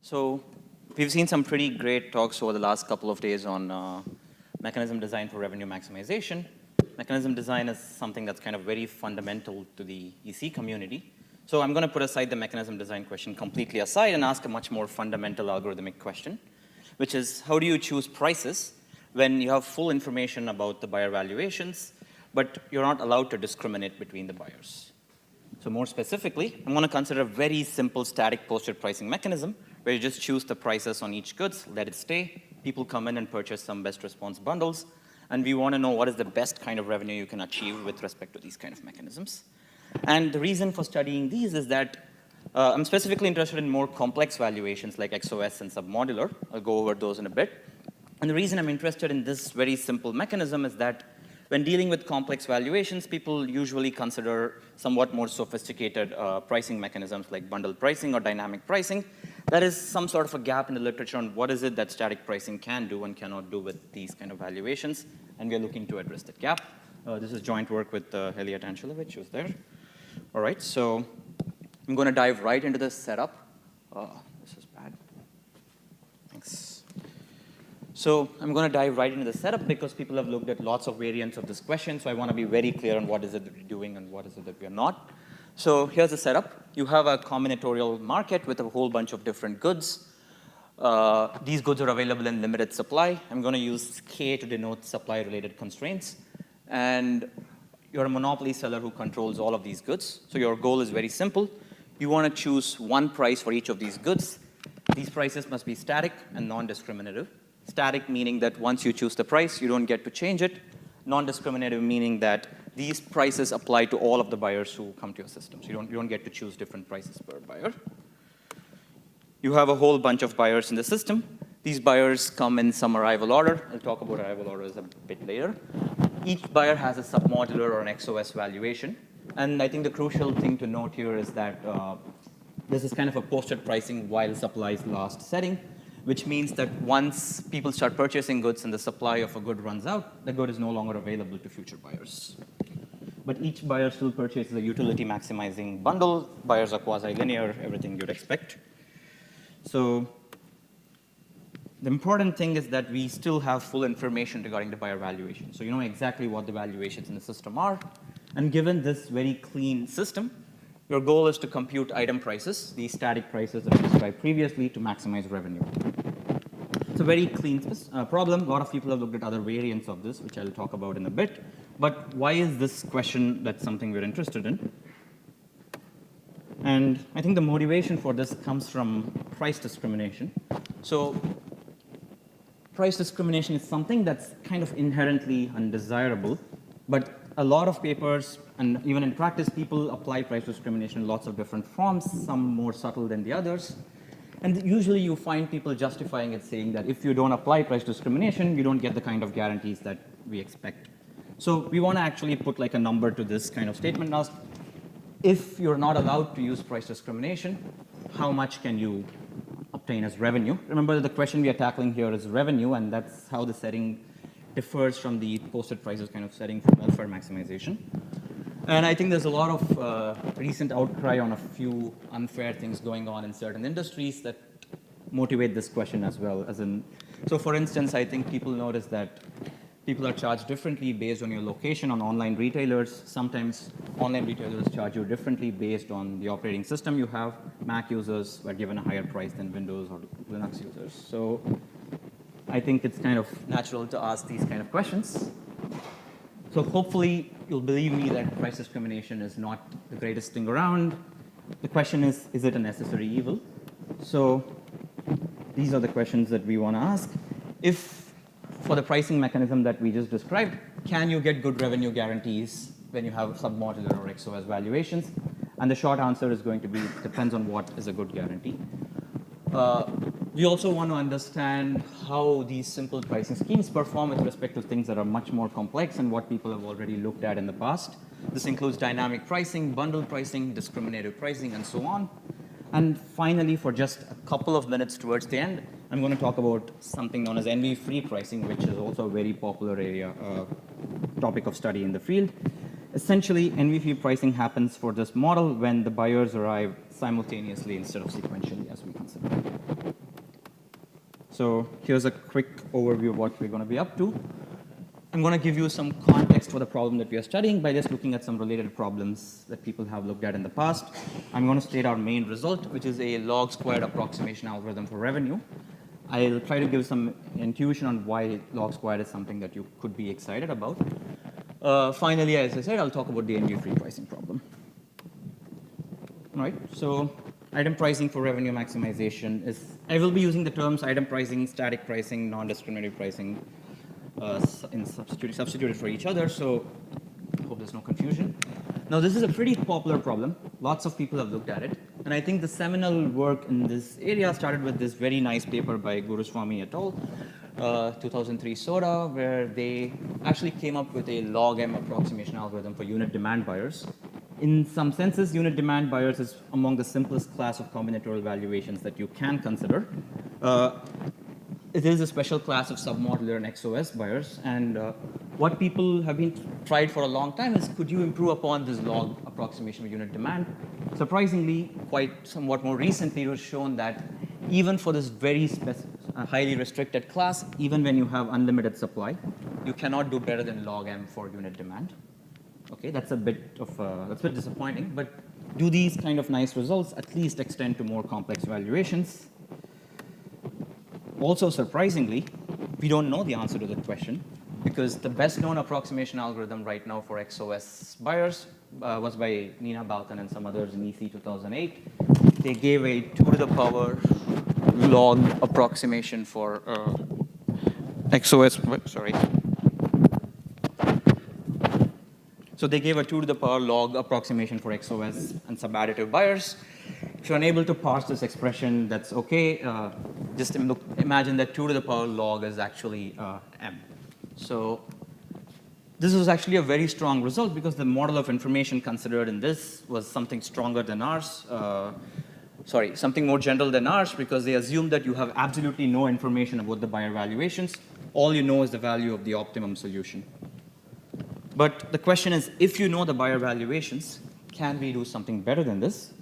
So we've seen some pretty great talks over the last couple of days on mechanism design for revenue maximization. Mechanism design is something that's kind of very fundamental to the EC community. So I'm going to put aside the mechanism design question completely aside and ask a much more fundamental algorithmic question, which is how do you choose prices when you have full information about the buyer valuations, but you're not allowed to discriminate between the buyers? So more specifically, I'm going to consider a very simple static posted pricing mechanism where you just choose the prices on each goods, let it stay. People come in and purchase some best response bundles. And we want to know what is the best kind of revenue you can achieve with respect to these kind of mechanisms. And the reason for studying these is that I'm specifically interested in more complex valuations like XOS and submodular. I'll go over those in a bit. And the reason I'm interested in this very simple mechanism is that when dealing with complex valuations, people usually consider somewhat more sophisticated pricing mechanisms like bundle pricing or dynamic pricing. That is some sort of a gap in the literature on what is it that static pricing can do and cannot do with these kind of valuations, and we're looking to address that gap. This is joint work with Elliot Anshelevich, who's there. All right, so I'm going to dive right into the setup. This is bad. Thanks. So I'm going to dive right into the setup because people have looked at lots of variants of this question, so I want to be very clear on what is it that we're doing and what is it that we're not. So here's the setup. You have a combinatorial market with a whole bunch of different goods. These goods are available in limited supply. I'm going to use K to denote supply-related constraints. And you're a monopoly seller who controls all of these goods. So your goal is very simple. You want to choose one price for each of these goods. These prices must be static and non-discriminative. Static meaning that once you choose the price, you don't get to change it. Non-discriminative meaning that these prices apply to all of the buyers who come to your system. So you don't get to choose different prices per buyer. You have a whole bunch of buyers in the system. These buyers come in some arrival order. I'll talk about arrival orders a bit later. Each buyer has a submodular or an XOS valuation. And I think the crucial thing to note here is that this is kind of a posted pricing while supplies last setting, which means that once people start purchasing goods and the supply of a good runs out, the good is no longer available to future buyers. But each buyer still purchases a utility maximizing bundle. Buyers are quasi-linear, everything you'd expect. So the important thing is that we still have full information regarding the buyer valuation. So you know exactly what the valuations in the system are. And given this very clean system, your goal is to compute item prices, these static prices that I described previously, to maximize revenue. It's a very clean problem. A lot of people have looked at other variants of this, which I'll talk about in a bit. But why is this question that's something we're interested in? And I think the motivation for this comes from price discrimination. So price discrimination is something that's kind of inherently undesirable. But a lot of papers, and even in practice, people apply price discrimination in lots of different forms, some more subtle than the others. And usually you find people justifying it, saying that if you don't apply price discrimination, you don't get the kind of guarantees that we expect. So we want to actually put like a number to this kind of statement and ask, if you're not allowed to use price discrimination, how much can you obtain as revenue? Remember, the question we are tackling here is revenue, and that's how the setting differs from the posted prices kind of setting for welfare maximization. And I think there's a lot of recent outcry on a few unfair things going on in certain industries that motivate this question as well. So for instance, I think people notice that people are charged differently based on your location on online retailers. Sometimes online retailers charge you differently based on the operating system you have. Mac users were given a higher price than Windows or Linux users. So I think it's kind of natural to ask these kind of questions. So hopefully you'll believe me that price discrimination is not the greatest thing around. The question is it a necessary evil? So these are the questions that we want to ask. If for the pricing mechanism that we just described, can you get good revenue guarantees when you have submodular or XOS valuations? And the short answer is going to be, depends on what is a good guarantee. We also want to understand how these simple pricing schemes perform with respect to things that are much more complex and what people have already looked at in the past. This includes dynamic pricing, bundle pricing, discriminative pricing, and so on. And finally, for just a couple of minutes towards the end, I'm going to talk about something known as NV-free pricing, which is also a very popular area, topic of study in the field. Essentially, NV-free pricing happens for this model when the buyers arrive simultaneously instead of sequentially, as we consider. So here's a quick overview of what we're going to be up to. I'm going to give you some context for the problem that we are studying by just looking at some related problems that people have looked at in the past. I'm going to state our main result, which is a log-squared approximation algorithm for revenue. I'll try to give some intuition on why log-squared is something that you could be excited about. Finally, as I said, I'll talk about the NV-free pricing problem. All right, so item pricing for revenue maximization is, I will be using the terms item pricing, static pricing, non-discriminative pricing substituted for each other, so I hope there's no confusion. Now, this is a pretty popular problem. Lots of people have looked at it. And I think the seminal work in this area started with this very nice paper by Guruswamy et al., 2003 SODA, where they actually came up with a log M approximation algorithm for unit demand buyers. In some senses, unit demand buyers is among the simplest class of combinatorial valuations that you can consider. It is a special class of submodular and XOS buyers, and what people have been tried for a long time is, could you improve upon this log approximation of unit demand? Surprisingly, quite somewhat more recently, it was shown that even for this very highly restricted class, even when you have unlimited supply, you cannot do better than log M for unit demand. Okay, that's a bit disappointing, but do these kind of nice results at least extend to more complex valuations? Also, surprisingly, we don't know the answer to the question, because the best known approximation algorithm right now for XOS buyers was by Nina Balkan and some others in EC 2008. They gave a 2 to the power log approximation for XOS, sorry. So they gave a 2 to the power log approximation for XOS and subadditive buyers. If you're unable to parse this expression, that's okay. Just imagine that 2 to the power log is actually M. So this was actually a very strong result because the model of information considered in this was something stronger than ours. Something more general than ours, because they assumed that you have absolutely no information about the buyer valuations. All you know is the value of the optimum solution. But the question is, if you know the buyer valuations, can we do something better than this?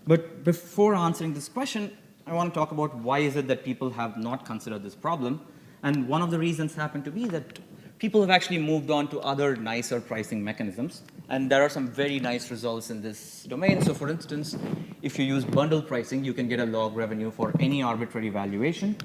But before answering this question, I want to talk about why is it that people have not considered this problem. And one of the reasons happened to be that people have actually moved on to other nicer pricing mechanisms. And there are some very nice results in this domain. So for instance, if you use bundle pricing, you can get a log revenue for any arbitrary valuation.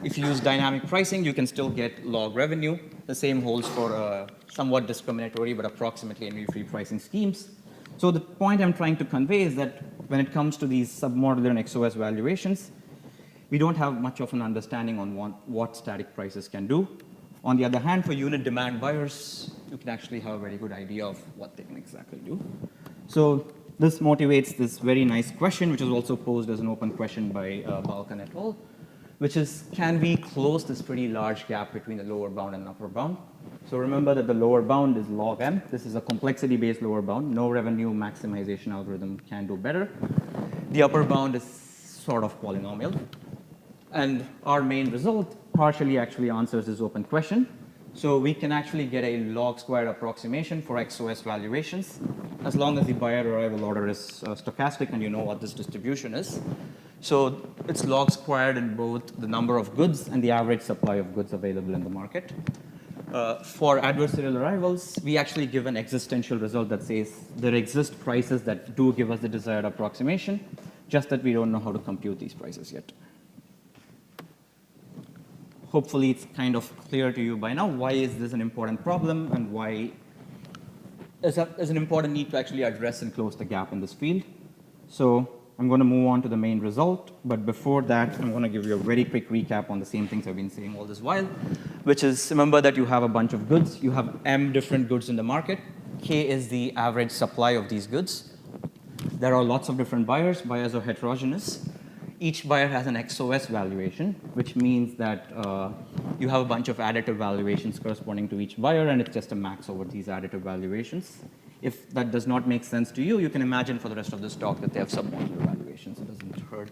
If you use dynamic pricing, you can still get log revenue. The same holds for somewhat discriminatory but approximately NV-free pricing schemes. So the point I'm trying to convey is that when it comes to these submodular and XOS valuations, we don't have much of an understanding on what static prices can do. On the other hand, for unit demand buyers, you can actually have a very good idea of what they can exactly do. So this motivates this very nice question, which is also posed as an open question by Balkan et al., which is, can we close this pretty large gap between the lower bound and upper bound? So remember that the lower bound is log M. This is a complexity-based lower bound. No revenue maximization algorithm can do better. The upper bound is sort of polynomial. And our main result partially actually answers this open question. So we can actually get a log-squared approximation for XOS valuations, as long as the buyer arrival order is stochastic and you know what this distribution is. So it's log-squared in both the number of goods and the average supply of goods available in the market. For adversarial arrivals, we actually give an existential result that says there exist prices that do give us the desired approximation, just that we don't know how to compute these prices yet. Hopefully it's kind of clear to you by now why is this an important problem and why there's an important need to actually address and close the gap in this field. So I'm going to move on to the main result, but before that, I'm going to give you a very quick recap on the same things I've been saying all this while, which is, remember that you have a bunch of goods. You have M different goods in the market. K is the average supply of these goods. There are lots of different buyers. Buyers are heterogeneous. Each buyer has an XOS valuation, which means that you have a bunch of additive valuations corresponding to each buyer, and it's just a max over these additive valuations. If that does not make sense to you, you can imagine for the rest of this talk that they have submodular valuations. It doesn't hurt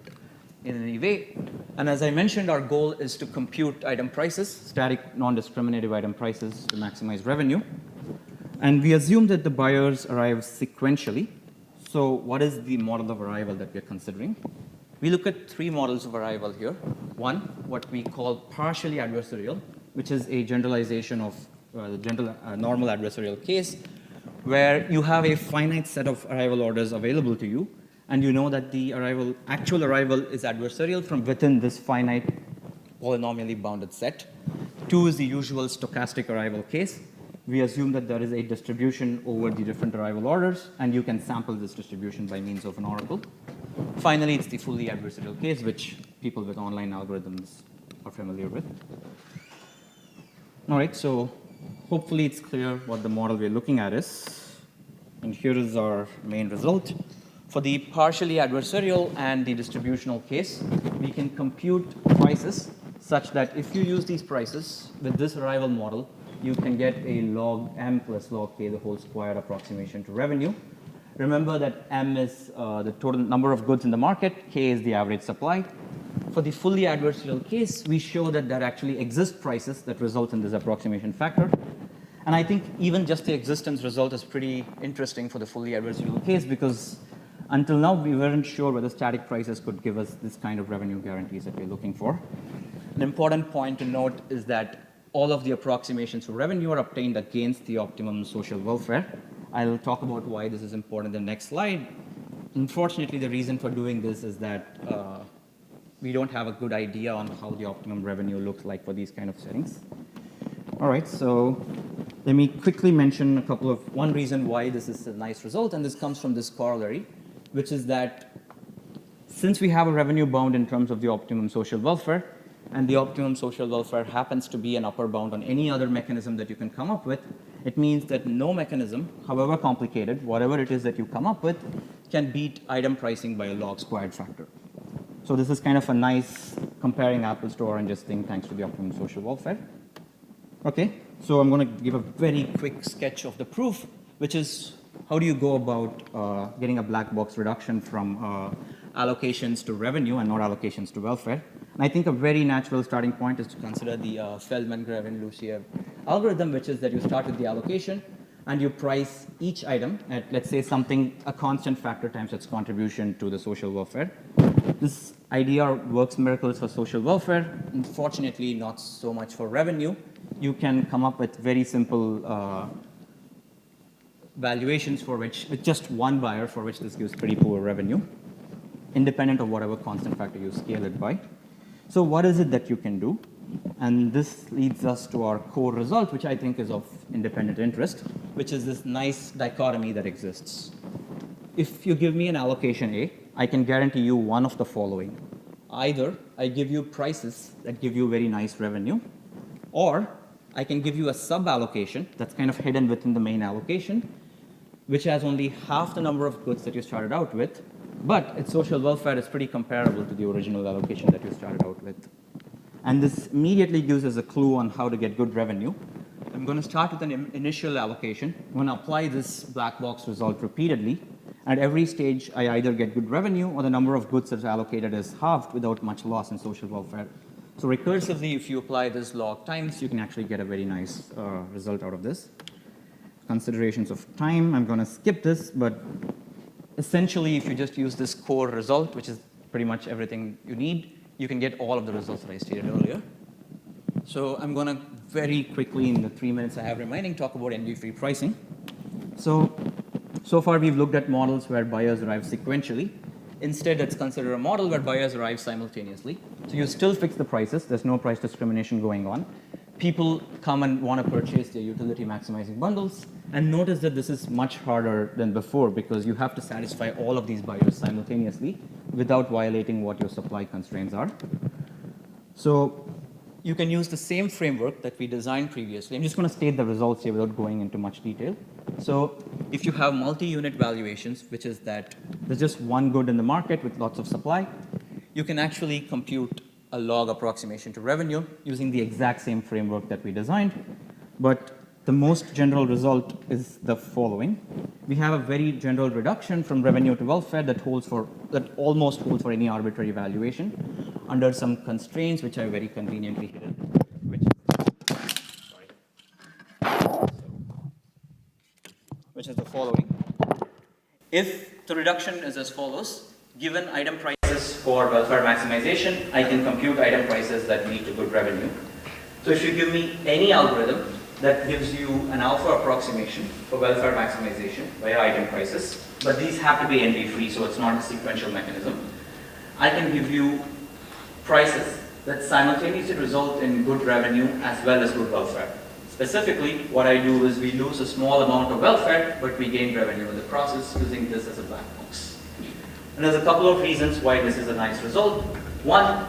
in any way. And as I mentioned, our goal is to compute item prices, static non-discriminative item prices, to maximize revenue. And we assume that the buyers arrive sequentially. So what is the model of arrival that we're considering? We look at three models of arrival here. One, what we call partially adversarial, which is a generalization of the normal adversarial case, where you have a finite set of arrival orders available to you, and you know that the actual arrival is adversarial from within this finite polynomially bounded set. Two is the usual stochastic arrival case. We assume that there is a distribution over the different arrival orders, and you can sample this distribution by means of an oracle. Finally, it's the fully adversarial case, which people with online algorithms are familiar with. All right, so hopefully it's clear what the model we're looking at is. And here is our main result. For the partially adversarial and the distributional case, we can compute prices such that if you use these prices with this arrival model, you can get a log m plus log k the whole squared approximation to revenue. Remember that m is the total number of goods in the market, k is the average supply. For the fully adversarial case, we show that there actually exist prices that result in this approximation factor. And I think even just the existence result is pretty interesting for the fully adversarial case, because until now we weren't sure whether static prices could give us this kind of revenue guarantees that we're looking for. An important point to note is that all of the approximations for revenue are obtained against the optimum social welfare. I'll talk about why this is important in the next slide. Unfortunately, the reason for doing this is that we don't have a good idea on how the optimum revenue looks like for these kind of settings. All right, so let me quickly mention one reason why this is a nice result, and this comes from this corollary, which is that since we have a revenue bound in terms of the optimum social welfare, and the optimum social welfare happens to be an upper bound on any other mechanism that you can come up with, it means that no mechanism, however complicated, whatever it is that you come up with, can beat item pricing by a log squared factor. So this is kind of a nice comparing apples to oranges thing thanks to the optimum social welfare. Okay, so I'm going to give a very quick sketch of the proof, which is how do you go about getting a black box reduction from allocations to revenue and not allocations to welfare. And I think a very natural starting point is to consider the Feldman-Grevin-Lucier algorithm, which is that you start with the allocation and you price each item at, let's say, a constant factor times its contribution to the social welfare. This idea works miracles for social welfare. Unfortunately, not so much for revenue. You can come up with very simple valuations with just one buyer for which this gives pretty poor revenue, independent of whatever constant factor you scale it by. So what is it that you can do? And this leads us to our core result, which I think is of independent interest, which is this nice dichotomy that exists. If you give me an allocation A, I can guarantee you one of the following. Either I give you prices that give you very nice revenue, or I can give you a sub-allocation that's kind of hidden within the main allocation, which has only half the number of goods that you started out with, but its social welfare is pretty comparable to the original allocation that you started out with. And this immediately gives us a clue on how to get good revenue. I'm going to start with an initial allocation. I'm going to apply this black box result repeatedly. At every stage, I either get good revenue or the number of goods that is allocated is halved without much loss in social welfare. So recursively, if you apply this log times, you can actually get a very nice result out of this. Considerations of time, I'm going to skip this, but essentially, if you just use this core result, which is pretty much everything you need, you can get all of the results that I stated earlier. So I'm going to very quickly, in the 3 minutes I have remaining, talk about NV-free pricing. So far, we've looked at models where buyers arrive sequentially. Instead, let's consider a model where buyers arrive simultaneously. So you still fix the prices. There's no price discrimination going on. People come and want to purchase their utility maximizing bundles. And notice that this is much harder than before because you have to satisfy all of these buyers simultaneously without violating what your supply constraints are. So you can use the same framework that we designed previously. I'm just going to state the results here without going into much detail. So if you have multi-unit valuations, which is that there's just one good in the market with lots of supply, you can actually compute a log approximation to revenue using the exact same framework that we designed. But the most general result is the following. We have a very general reduction from revenue to welfare that almost holds for any arbitrary valuation under some constraints which are very conveniently hidden. If the reduction is as follows, given item prices for welfare maximization, I can compute item prices that lead to good revenue. So if you give me any algorithm that gives you an alpha approximation for welfare maximization via item prices, but these have to be NV-free, so it's not a sequential mechanism. I can give you prices that simultaneously result in good revenue as well as good welfare. Specifically, what I do is we lose a small amount of welfare, but we gain revenue in the process using this as a black box. And there's a couple of reasons why this is a nice result. One,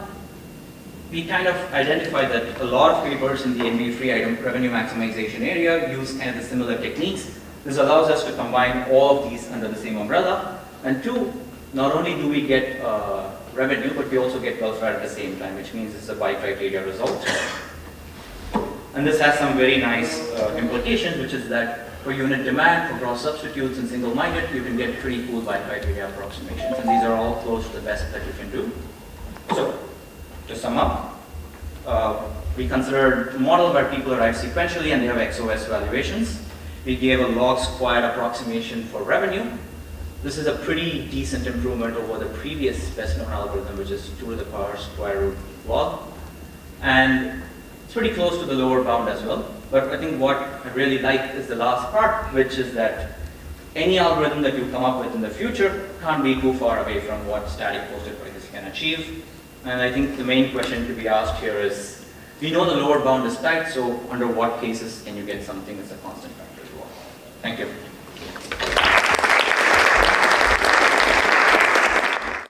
we kind of identified that a lot of papers in the NV-free item revenue maximization area use kind of the similar techniques. This allows us to combine all of these under the same umbrella. And two, not only do we get revenue, but we also get welfare at the same time, which means it's a bi-criteria result. And this has some very nice implications, which is that for unit demand, for cross substitutes and single-minded, you can get pretty cool bi-criteria approximations, and these are all close to the best that you can do. So, to sum up, we considered a model where people arrive sequentially and they have XOS valuations. We gave a log squared approximation for revenue. This is a pretty decent improvement over the previous best known algorithm, which is 2 to the power square root log. And it's pretty close to the lower bound as well. But I think what I really like is the last part, which is that any algorithm that you come up with in the future can't be too far away from what static posted prices can achieve. And I think the main question to be asked here is, we know the lower bound is tight, so under what cases can you get something that's a constant factor as well? Thank you.